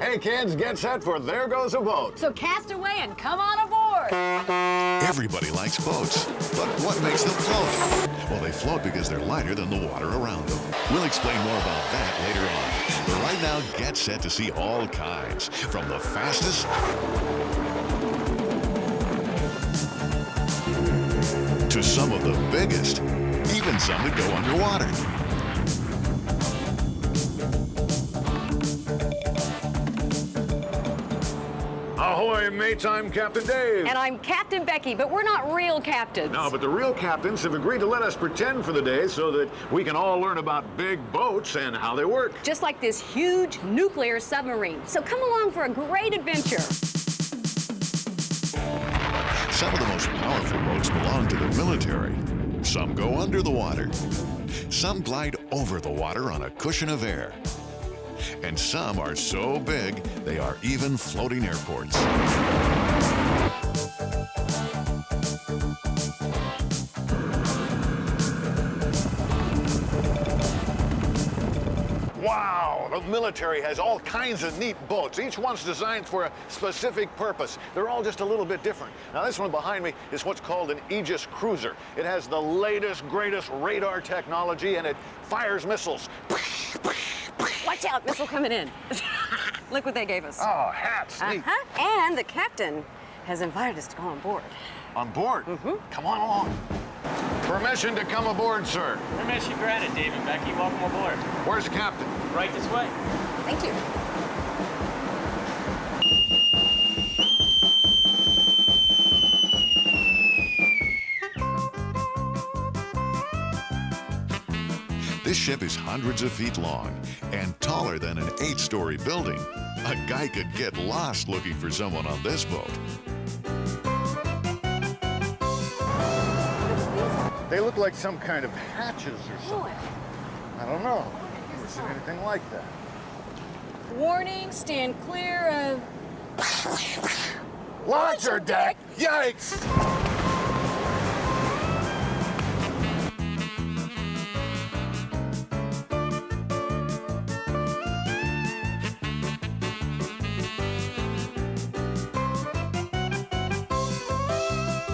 Hey kids, get set for There Goes a Boat. So cast away and come on aboard. Everybody likes boats, but what makes them float? Well, they float because they're lighter than the water around them. We'll explain more about that later on. But right now, get set to see all kinds, from the fastest to some of the biggest, even some that go underwater. Ahoy, mates, I'm Captain Dave. And I'm Captain Becky, but we're not real captains. No, but the real captains have agreed to let us pretend for the day so that we can all learn about big boats and how they work. Just like this huge nuclear submarine. So come along for a great adventure. Some of the most powerful boats belong to the military. Some go under the water. Some glide over the water on a cushion of air. And some are so big, they are even floating airports. Wow, the military has all kinds of neat boats. Each one's designed for a specific purpose. They're all just a little bit different. Now, this one behind me is what's called an Aegis cruiser. It has the latest, greatest radar technology, and it fires missiles. Watch out, missile coming in. Look what they gave us. Oh, hats, neat. And the captain has invited us to go on board. On board? Mm-hmm. Come on along. Permission to come aboard, sir. Permission granted, Dave and Becky. Welcome aboard. Where's the captain? Right this way. Thank you. This ship is hundreds of feet long and taller than an 8-story building. A guy could get lost looking for someone on this boat. They look like some kind of hatches or something. I don't know. Never seen anything like that. Warning, stand clear of... Launcher deck! Yikes!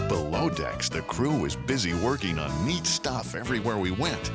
Below decks, the crew was busy working on neat stuff everywhere we went.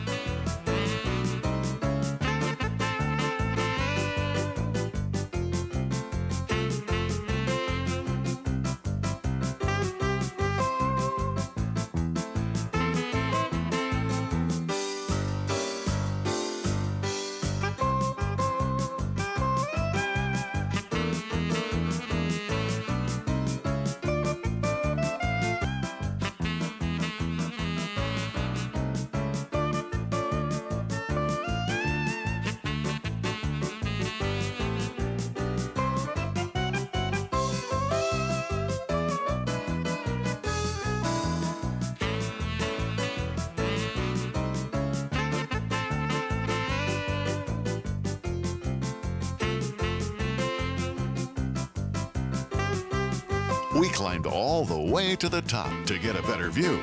We climbed all the way to the top to get a better view.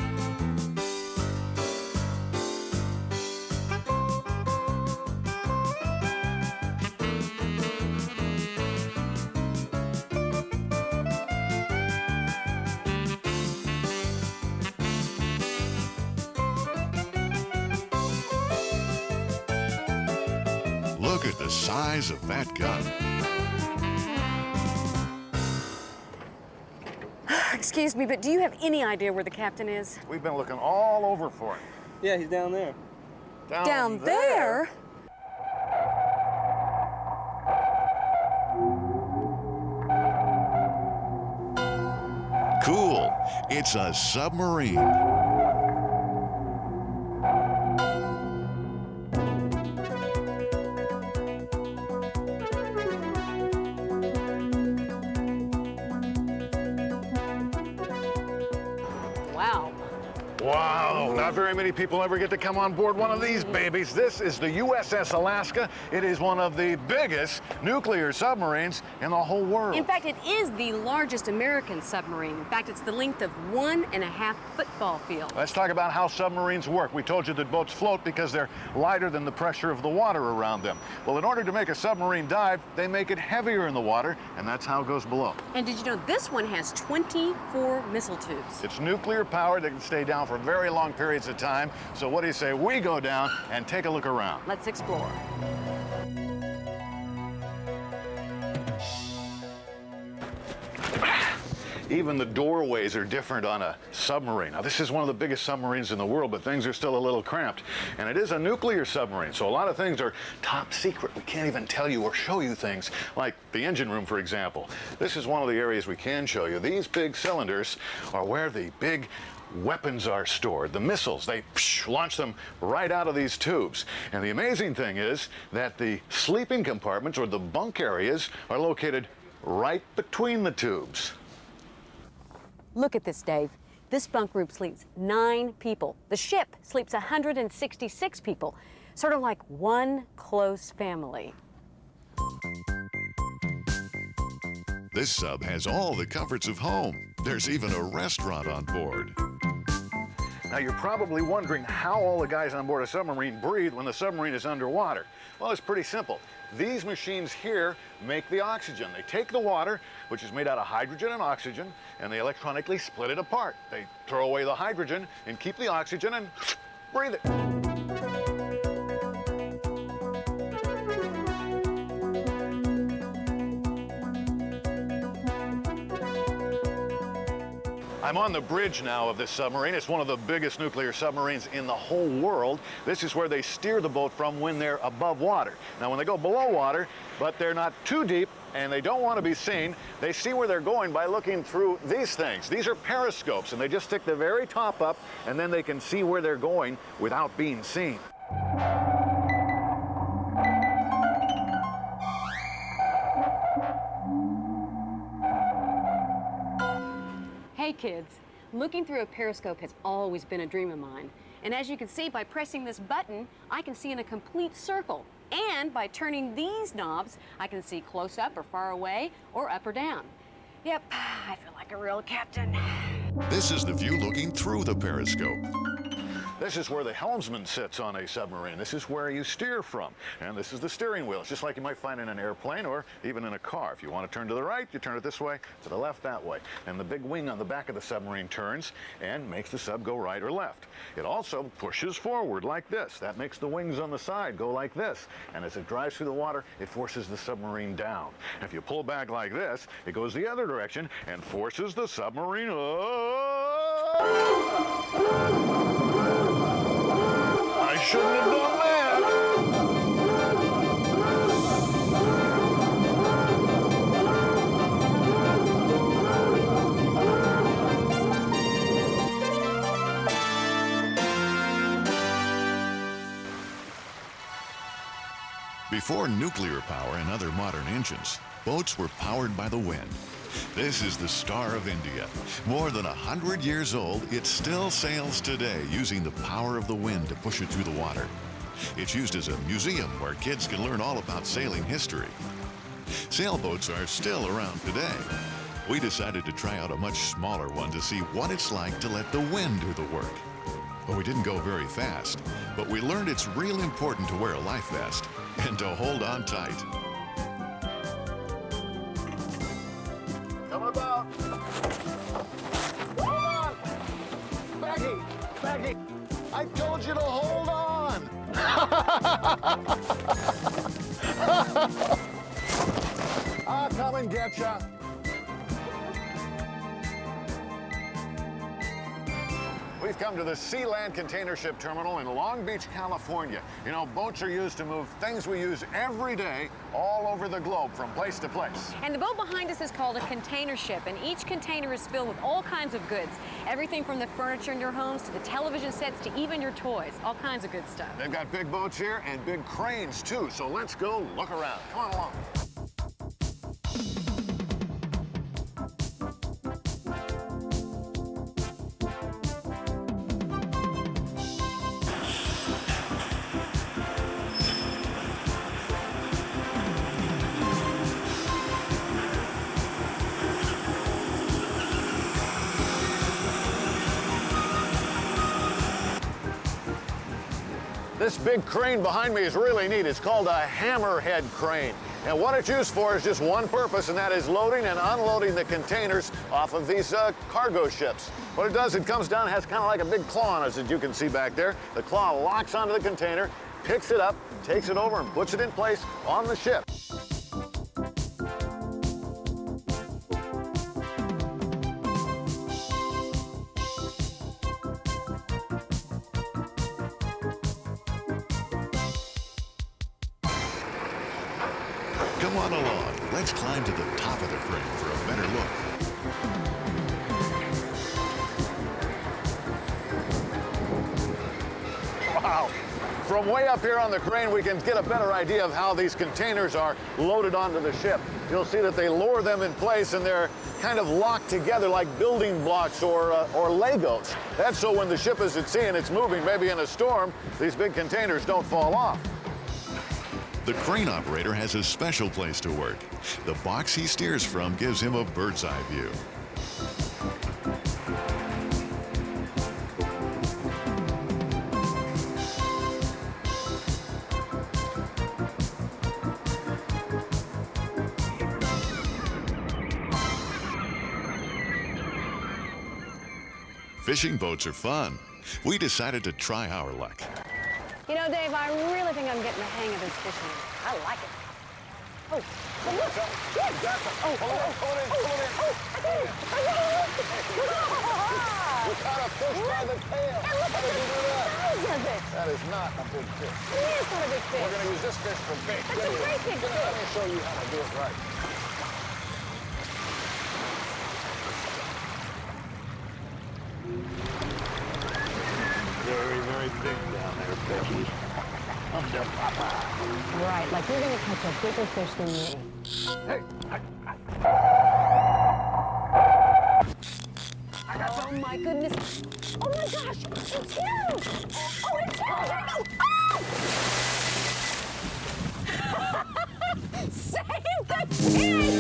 Look at the size of that gun. Excuse me, but do you have any idea where the captain is? We've been looking all over for him. Yeah, he's down there. Down there? Cool. It's a submarine. Wow. Wow, Not very many people ever get to come on board one of these babies. This is the USS Alaska. It is one of the biggest nuclear submarines in the whole world. In fact, it is the largest American submarine. In fact, it's the length of 1.5 football field. Let's talk about how submarines work. We told you that boats float because they're lighter than the pressure of the water around them. Well, in order to make a submarine dive, they make it heavier in the water, and that's how it goes below. And did you know this one has 24 missile tubes? It's nuclear powered. They can stay down for very long periods of time. So what do you say we go down and take a look around? Let's explore. Even the doorways are different on a submarine. Now, this is one of the biggest submarines in the world, but things are still a little cramped. And it is a nuclear submarine, so a lot of things are top secret. We can't even tell you or show you things, like the engine room, for example. This is one of the areas we can show you. These big cylinders are where the big weapons are stored, the missiles. They launch them right out of these tubes. And the amazing thing is that the sleeping compartments, or the bunk areas, are located right between the tubes. Look at this, Dave. This bunk group sleeps 9 people. The ship sleeps 166 people, sort of like one close family. This sub has all the comforts of home. There's even a restaurant on board. Now, you're probably wondering how all the guys on board a submarine breathe when the submarine is underwater. Well, it's pretty simple. These machines here make the oxygen. They take the water, which is made out of hydrogen and oxygen, and they electronically split it apart. They throw away the hydrogen and keep the oxygen and breathe it. I'm on the bridge now of this submarine. It's one of the biggest nuclear submarines in the whole world. This is where they steer the boat from when they're above water. Now, when they go below water, but they're not too deep and they don't want to be seen, they see where they're going by looking through these things. These are periscopes, and they just stick the very top up, and then they can see where they're going without being seen. Hey kids, looking through a periscope has always been a dream of mine. And as you can see, by pressing this button, I can see in a complete circle. And by turning these knobs, I can see close up or far away, or up or down. Yep, I feel like a real captain. This is the view looking through the periscope. This is where the helmsman sits on a submarine. This is where you steer from. And this is the steering wheel. It's just like you might find in an airplane or even in a car. If you want to turn to the right, you turn it this way, to the left that way. And the big wing on the back of the submarine turns and makes the sub go right or left. It also pushes forward like this. That makes the wings on the side go like this. And as it drives through the water, it forces the submarine down. If you pull back like this, it goes the other direction and forces the submarine up. I shouldn't have done that. Before nuclear power and other modern engines, boats were powered by the wind. This is the Star of India. More than 100 years old, it still sails today using the power of the wind to push it through the water. It's used as a museum where kids can learn all about sailing history. Sailboats are still around today. We decided to try out a much smaller one to see what it's like to let the wind do the work. Well, we didn't go very fast, but we learned it's real important to wear a life vest and to hold on tight. Come about. Hold on. Becky, I told you to hold on. I'll come and get ya. We've come to the Sealand Container Ship Terminal in Long Beach, California. You know, boats are used to move things we use every day all over the globe from place to place. And the boat behind us is called a container ship, and each container is filled with all kinds of goods. Everything from the furniture in your homes to the television sets to even your toys. All kinds of good stuff. They've got big boats here and big cranes, too. So let's go look around. Come on along. This big crane behind me is really neat. It's called a hammerhead crane. And what it's used for is just one purpose, and that is loading and unloading the containers off of these cargo ships. What it does, it comes down, has kind of like a big claw on it, as you can see back there. The claw locks onto the container, picks it up, takes it over, and puts it in place on the ship. Come on along. Let's climb to the top of the crane for a better look. Wow. From way up here on the crane, we can get a better idea of how these containers are loaded onto the ship. You'll see that they lower them in place and they're kind of locked together like building blocks or Legos. That's so when the ship is at sea and it's moving, maybe in a storm, these big containers don't fall off. The crane operator has a special place to work. The box he steers from gives him a bird's eye view. Fishing boats are fun. We decided to try our luck. You know, Dave, I really think I'm getting the hang of this fishing. I like it. Oh, look. Yes. Oh, Pull it in. You caught a fish by the tail. And look at the size of it. That is not a big fish. It is not a big fish. We're going to use this fish for bait. That's a great big fish. Let me show you how to do it right. Very, very big down there, Becky. Right, like you're going to catch a bigger fish than me. Hey. Oh, my goodness. Oh, my gosh. It's huge. Oh, it's huge. Oh. Save the fish.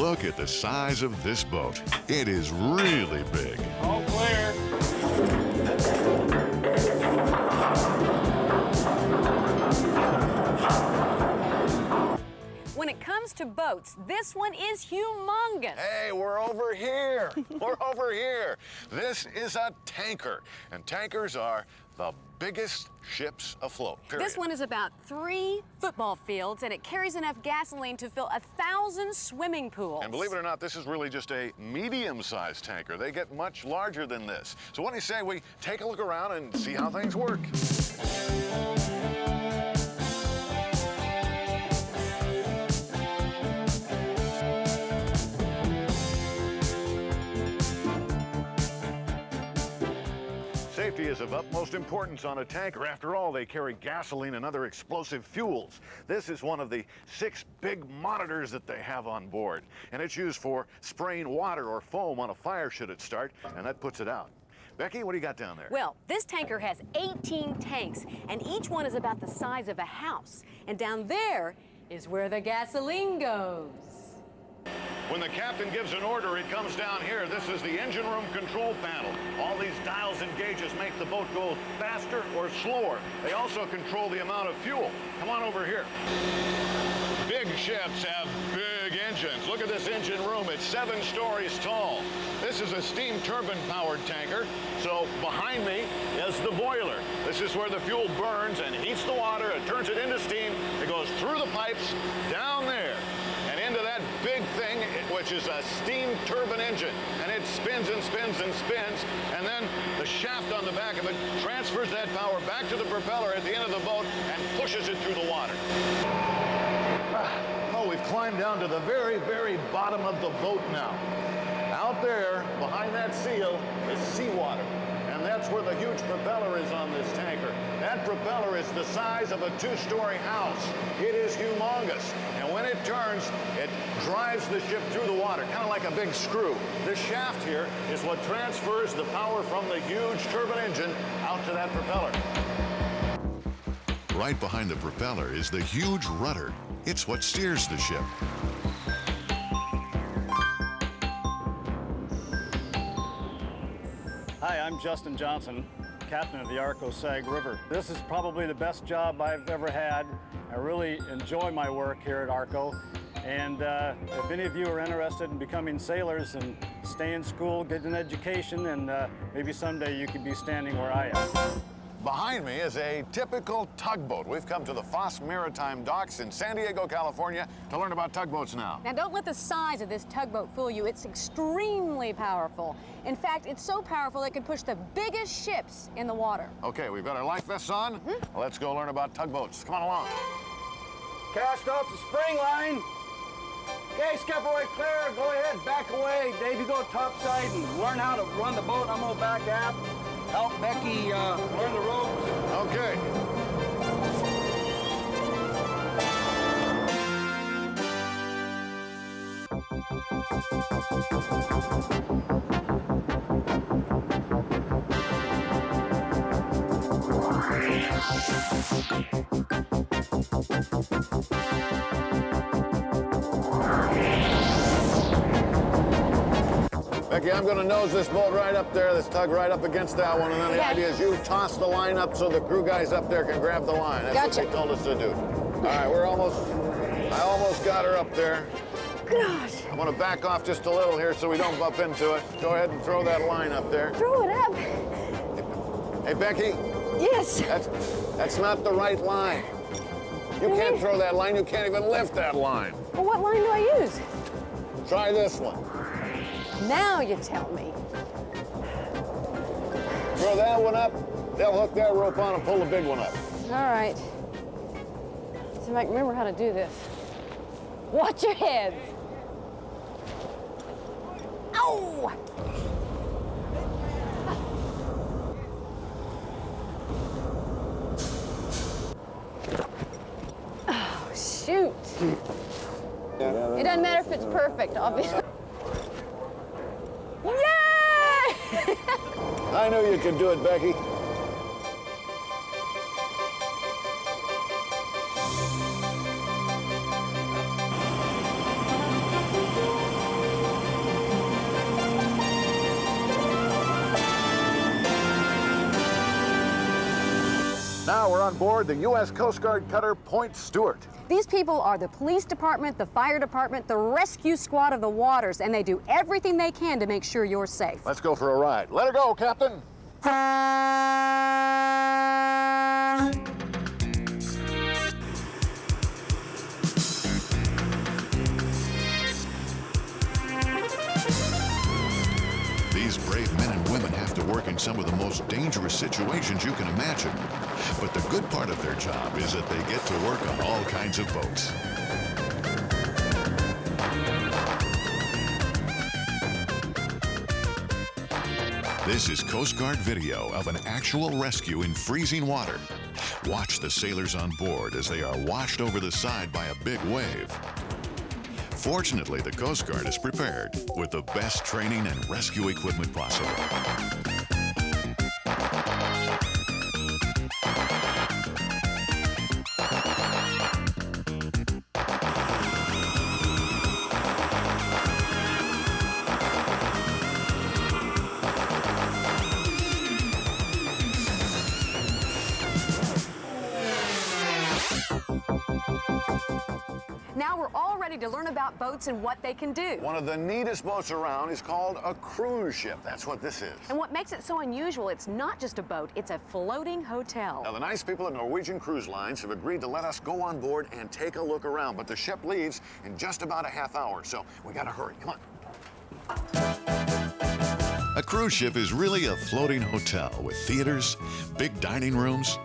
Look at the size of this boat. It is really big. All clear. When it comes to boats, this one is humongous. Hey, we're over here. We're over here. This is a tanker, and tankers are the biggest ships afloat, period. This one is about 3 football fields, and it carries enough gasoline to fill 1,000 swimming pools. And believe it or not, this is really just a medium-sized tanker. They get much larger than this. So what do you say we take a look around and see how things work? Safety is of utmost importance on a tanker. After all, they carry gasoline and other explosive fuels. This is one of the 6 big monitors that they have on board, and it's used for spraying water or foam on a fire should it start, and that puts it out. Becky, what do you got down there? Well, this tanker has 18 tanks, and each one is about the size of a house. And down there is where the gasoline goes. When the captain gives an order, it comes down here. This is the engine room control panel. All these dials and gauges make the boat go faster or slower. They also control the amount of fuel. Come on over here. Big ships have big engines. Look at this engine room. It's 7 stories tall. This is a steam turbine-powered tanker. So behind me is the boiler. This is where the fuel burns and heats the water. It turns it into steam. It goes through the pipes, down there, and into that big thing, which is a steam turbine engine. And it spins and spins and spins, and then the shaft on the back of it transfers that power back to the propeller at the end of the boat and pushes it through the water. Oh, we've climbed down to the very, very bottom of the boat now. Out there, behind that seal, is seawater. And that's where the huge propeller is on this tanker. That propeller is the size of a 2-story house. It is humongous. And when it turns, it drives the ship through the water, kind of like a big screw. This shaft here is what transfers the power from the huge turbine engine out to that propeller. Right behind the propeller is the huge rudder. It's what steers the ship. Hi, I'm Justin Johnson, captain of the Arco Sag River. This is probably the best job I've ever had. I really enjoy my work here at Arco. And if any of you are interested in becoming sailors and stay in school, get an education, and maybe someday you could be standing where I am. Behind me is a typical tugboat. We've come to the Foss Maritime Docks in San Diego, California to learn about tugboats now. Now, don't let the size of this tugboat fool you. It's extremely powerful. In fact, it's so powerful it can push the biggest ships in the water. Okay, we've got our life vests on. Let's go learn about tugboats. Come on along. Cast off the spring line. Okay, skipper, clear. Go ahead, back away. Dave, you go topside and learn how to run the boat. I'm going back aft. Help Becky learn the ropes. Okay. Becky, I'm going to nose this boat right up there, this tug right up against that one, and then the idea is you toss the line up so the crew guys up there can grab the line. That's what they told us to do. All right, I almost got her up there. Gosh. I'm going to back off just a little here so we don't bump into it. Go ahead and throw that line up there. Throw it up. Hey, Becky. Yes. That's not the right line. You can't throw that line. You can't even lift that line. Well, what line do I use? Try this one. Now you tell me. Throw that one up. They'll hook that rope on and pull the big one up. All right. See if I can remember how to do this. Watch your head. Ow! Oh, shoot. It doesn't matter if it's perfect, obviously. Yay! I knew you could do it, Becky. Now we're on board the U.S. Coast Guard cutter Point Stewart. These people are the police department, the fire department, the rescue squad of the waters, and they do everything they can to make sure you're safe. Let's go for a ride. Let her go, Captain. These brave men and women have to work in some of the most dangerous situations you can imagine. But the good part of their job is that they get to work on all kinds of boats. This is Coast Guard video of an actual rescue in freezing water. Watch the sailors on board as they are washed over the side by a big wave. Fortunately, the Coast Guard is prepared with the best training and rescue equipment possible. Now we're all ready to learn about boats and what they can do. One of the neatest boats around is called a cruise ship. That's what this is. And what makes it so unusual, it's not just a boat, it's a floating hotel. Now, the nice people at Norwegian Cruise Lines have agreed to let us go on board and take a look around, but the ship leaves in just about a half hour, so we gotta hurry. Come on. A cruise ship is really a floating hotel with theaters, big dining rooms,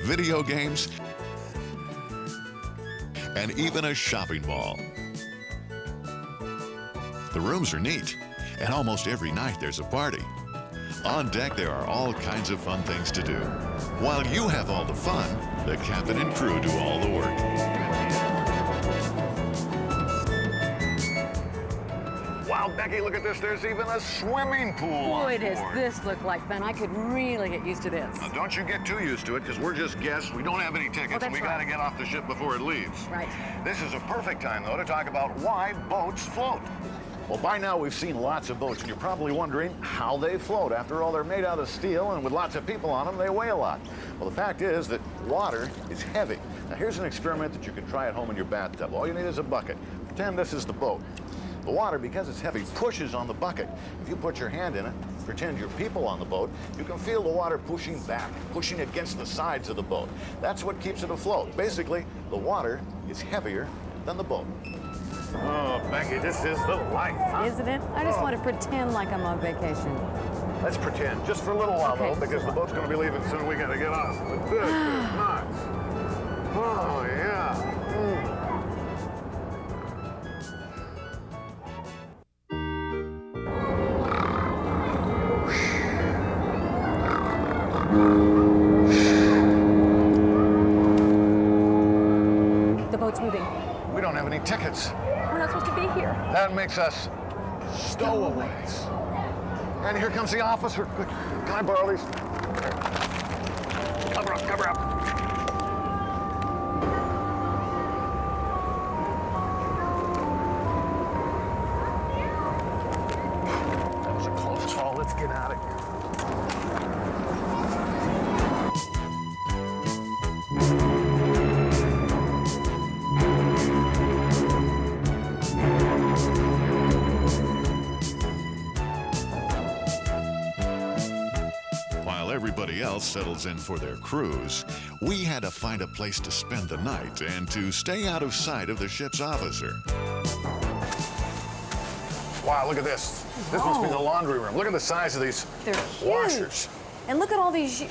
video games, and even a shopping mall. The rooms are neat, and almost every night there's a party. On deck, there are all kinds of fun things to do. While you have all the fun, the captain and crew do all the work. Wow, Becky, look at this. There's even a swimming pool on Boy, does board. this look like fun. I could really get used to this. Now, don't you get too used to it, because we're just guests. We don't have any tickets, that's and we right. gotta get off the ship before it leaves. Right. This is a perfect time, though, to talk about why boats float. Well, by now we've seen lots of boats, and you're probably wondering how they float. After all, they're made out of steel, and with lots of people on them, they weigh a lot. Well, the fact is that water is heavy. Now, here's an experiment that you can try at home in your bathtub. All you need is a bucket. Pretend this is the boat. The water, because it's heavy, pushes on the bucket. If you put your hand in it, pretend you're people on the boat, you can feel the water pushing back, pushing against the sides of the boat. That's what keeps it afloat. Basically, the water is heavier than the boat. Oh, Becky, this is the life. Isn't it? I just want to pretend like I'm on vacation. Let's pretend, just for a little while, Okay. though, because the boat's going to be leaving soon. We got to get off. But this is nuts. Oh, yeah. The boat's moving. We don't have any tickets. We're not supposed to be here. That makes us stowaways. And here comes the officer. Can I borrow these? Cover up, cover up. That was a close call. Let's get out of here. While everybody else settles in for their cruise, we had to find a place to spend the night and to stay out of sight of the ship's officer. Wow, look at this. This must be the laundry room. Look at the size of these They're huge. washers. And look at all these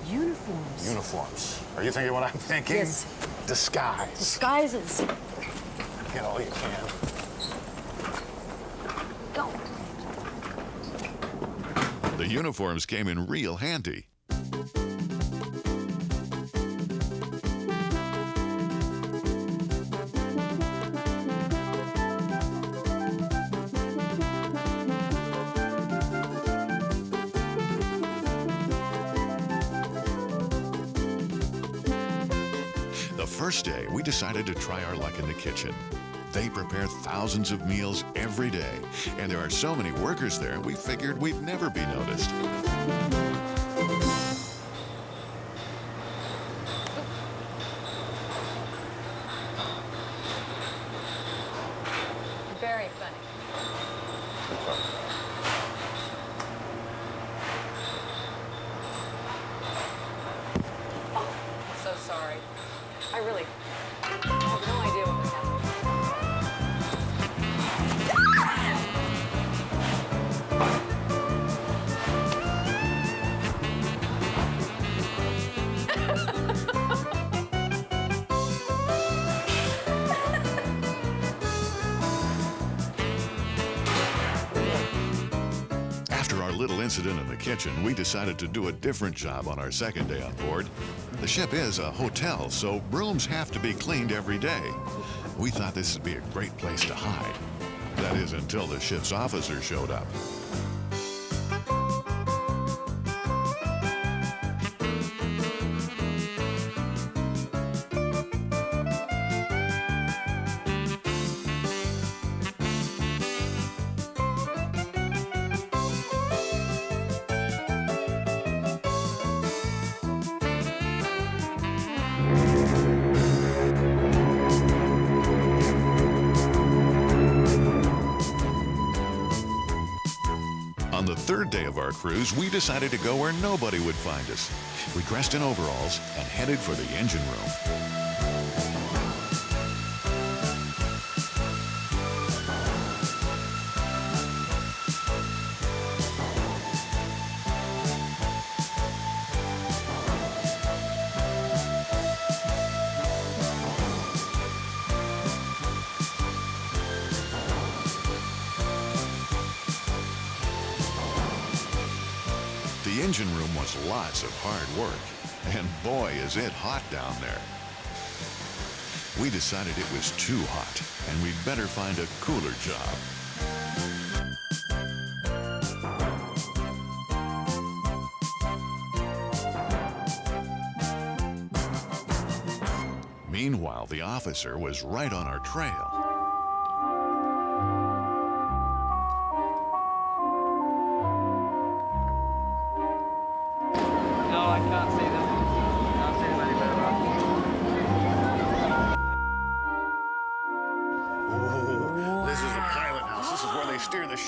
uniforms. Uniforms. Are you thinking what I'm thinking? Yes. Disguise. Disguises. Get all you can. Go. The uniforms came in real handy. The first day, we decided to try our luck in the kitchen. They prepare thousands of meals every day, and there are so many workers there, we figured we'd never be noticed. Very funny. Oh, I'm so sorry. I really have no idea what was happening. After our little incident in the kitchen, we decided to do a different job on our second day on board. The ship is a hotel, so rooms have to be cleaned every day. We thought this would be a great place to hide. That is, until the ship's officer showed up. On the third day of our cruise, we decided to go where nobody would find us. We dressed in overalls and headed for the engine room. The engine room was lots of hard work, and boy, is it hot down there. We decided it was too hot, and we'd better find a cooler job. Meanwhile, the officer was right on our trail.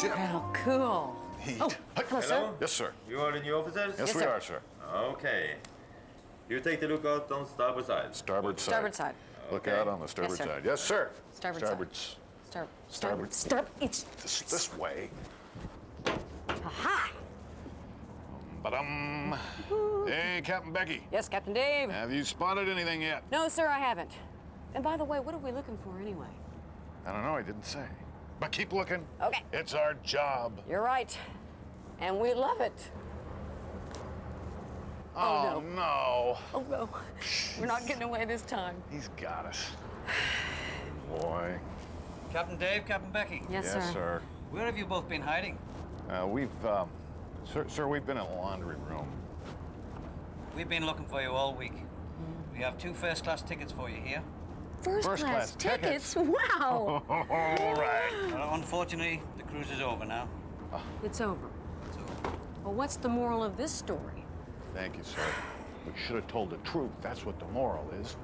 ship. Oh, cool. Neat. Oh, hello, sir. Hello? Yes, sir. You are the new officers? Yes, Yes, we sir. are, sir. Okay. You take the lookout on starboard side. Starboard side. Starboard side. Look Okay. out on the starboard sir. side. Yes, sir. Starboard side. Starboard. It's This way. aha. Ba-dum. Hey, Captain Becky. Yes, Captain Dave. Have you spotted anything yet? No, sir, I haven't. And by the way, what are we looking for anyway? I don't know. I didn't say. But keep looking. Okay. It's our job. You're right. And we love it. Oh, no. no. Oh, no. We're not getting away this time. He's got us. Boy. Captain Dave, Captain Becky. Yes, Yes, sir. Where have you both been hiding? Sir, we've been in the laundry room. We've been looking for you all week. We have 2 first-class tickets for you here. First class tickets? Wow. All right. Unfortunately, the cruise is over now. It's over. It's over. Well, what's the moral of this story? Thank you, sir. We should have told the truth. That's what the moral is.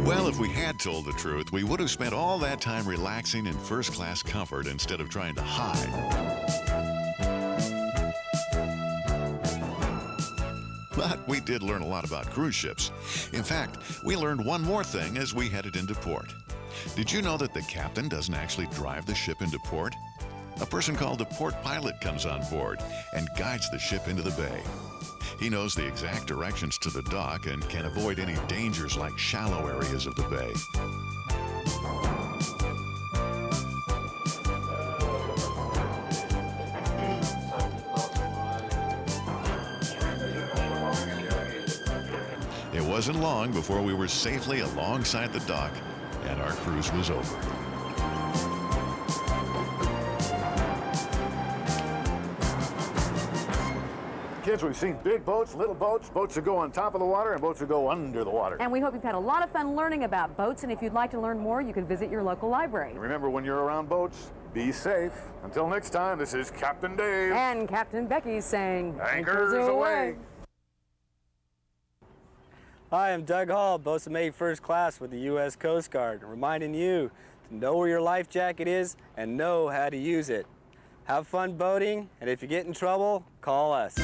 Well, if we had told the truth, we would have spent all that time relaxing in first-class comfort instead of trying to hide. But we did learn a lot about cruise ships. In fact, we learned one more thing as we headed into port. Did you know that the captain doesn't actually drive the ship into port? A person called a port pilot comes on board and guides the ship into the bay. He knows the exact directions to the dock and can avoid any dangers like shallow areas of the bay. It wasn't long before we were safely alongside the dock and our cruise was over. Kids, we've seen big boats, little boats, boats that go on top of the water, and boats that go under the water. And we hope you've had a lot of fun learning about boats, and if you'd like to learn more, you can visit your local library. Remember, when you're around boats, be safe. Until next time, this is Captain Dave. And Captain Becky saying, Anchors away. Hi, I'm Doug Hall, boatswain mate first class with the U.S. Coast Guard, reminding you to know where your life jacket is and know how to use it. Have fun boating, and if you get in trouble, call us.